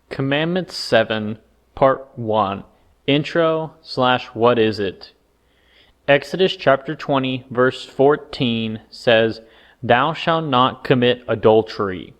Commandment 7, Part 1, Intro/What is it? Exodus chapter 20, verse 14 says, "Thou shalt not commit adultery."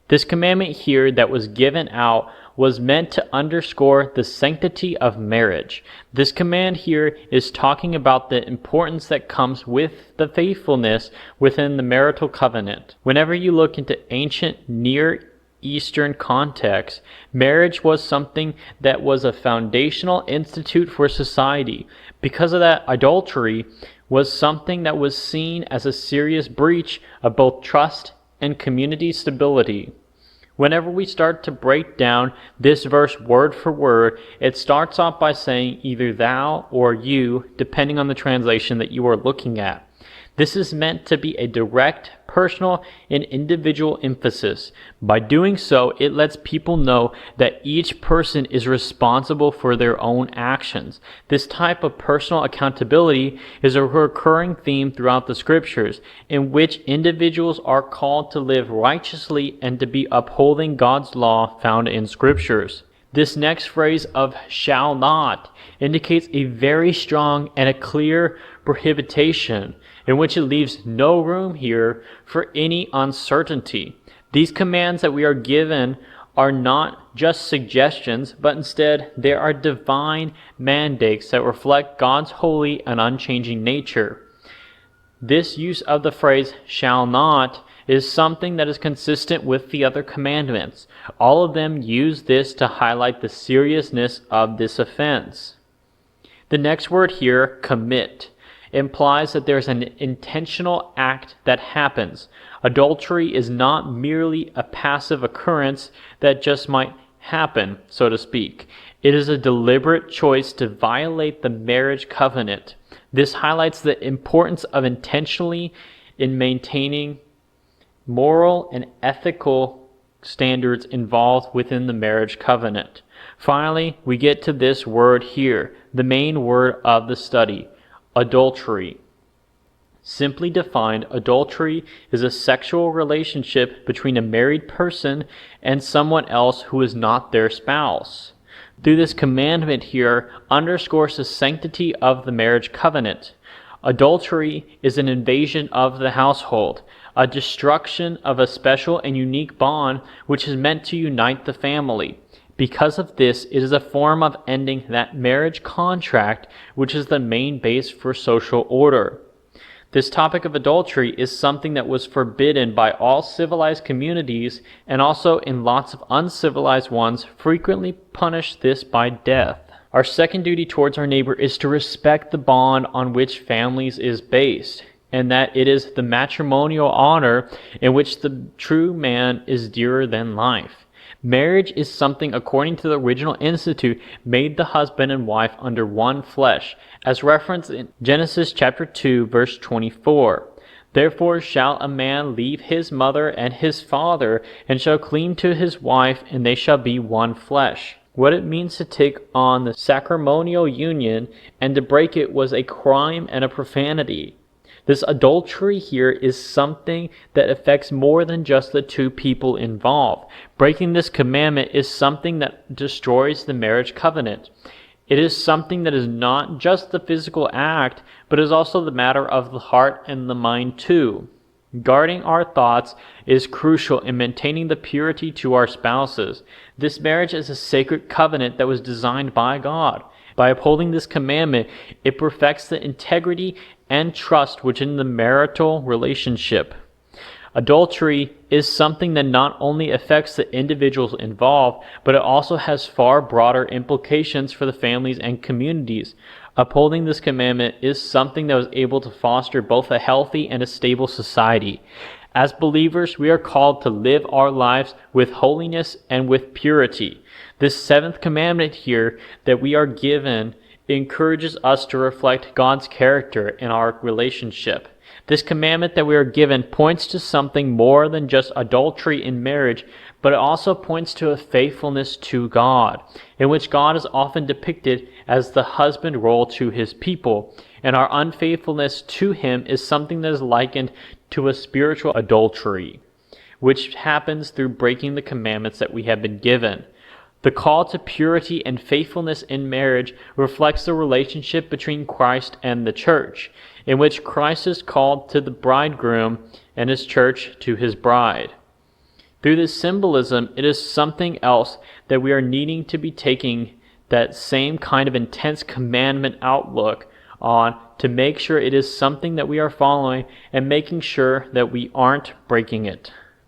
This commandment here that was given out was meant to underscore the sanctity of marriage. This command here is talking about the importance that comes with the faithfulness within the marital covenant. Whenever you look into ancient Near Eastern context, marriage was something that was a foundational institute for society. Because of that, adultery was something that was seen as a serious breach of both trust and community stability. Whenever we start to break down this verse word for word, it starts off by saying either thou or you, depending on the translation that you are looking at. This is meant to be a direct, personal, and individual emphasis. By doing so, it lets people know that each person is responsible for their own actions. This type of personal accountability is a recurring theme throughout the scriptures, in which individuals are called to live righteously and to be upholding God's law found in scriptures. This next phrase of shall not indicates a very strong and a clear prohibition, in which it leaves no room here for any uncertainty. These commands that we are given are not just suggestions, but instead they are divine mandates that reflect God's holy and unchanging nature. This use of the phrase shall not is something that is consistent with the other commandments. All of them use this to highlight the seriousness of this offense. The next word here, commit, implies that there's an intentional act that happens. Adultery is not merely a passive occurrence that just might happen, so to speak. It is a deliberate choice to violate the marriage covenant. This highlights the importance of intentionally in maintaining moral and ethical standards involved within the marriage covenant. Finally, we get to this word here, the main word of the study, adultery. Simply defined, adultery is a sexual relationship between a married person and someone else who is not their spouse. Through this commandment here underscores the sanctity of the marriage covenant. Adultery is an invasion of the household, a destruction of a special and unique bond which is meant to unite the family. Because of this, it is a form of ending that marriage contract, which is the main base for social order. This topic of adultery is something that was forbidden by all civilized communities, and also in lots of uncivilized ones frequently punish this by death. Our second duty towards our neighbor is to respect the bond on which families is based, and that it is the matrimonial honor in which the true man is dearer than life. Marriage is something, according to the original institute, made the husband and wife under one flesh, as referenced in Genesis chapter 2, verse 24. Therefore shall a man leave his mother and his father, and shall cleave to his wife, and they shall be one flesh. What it means to take on the sacramental union and to break it was a crime and a profanity. This adultery here is something that affects more than just the two people involved. Breaking this commandment is something that destroys the marriage covenant. It is something that is not just the physical act, but is also the matter of the heart and the mind too. Guarding our thoughts is crucial in maintaining the purity to our spouses. This marriage is a sacred covenant that was designed by God. By upholding this commandment, it perfects the integrity and trust within the marital relationship. Adultery is something that not only affects the individuals involved, but it also has far broader implications for the families and communities. Upholding this commandment is something that was able to foster both a healthy and a stable society. As believers, we are called to live our lives with holiness and with purity. This seventh commandment here that we are given encourages us to reflect God's character in our relationship. This commandment that we are given points to something more than just adultery in marriage, but it also points to a faithfulness to God, in which God is often depicted as the husband role to his people, and our unfaithfulness to him is something that is likened to a spiritual adultery, which happens through breaking the commandments that we have been given. The call to purity and faithfulness in marriage reflects the relationship between Christ and the church, in which Christ is called to the bridegroom and his church to his bride. Through this symbolism, it is something else that we are needing to be taking that same kind of intense commandment outlook on to make sure it is something that we are following and making sure that we aren't breaking it.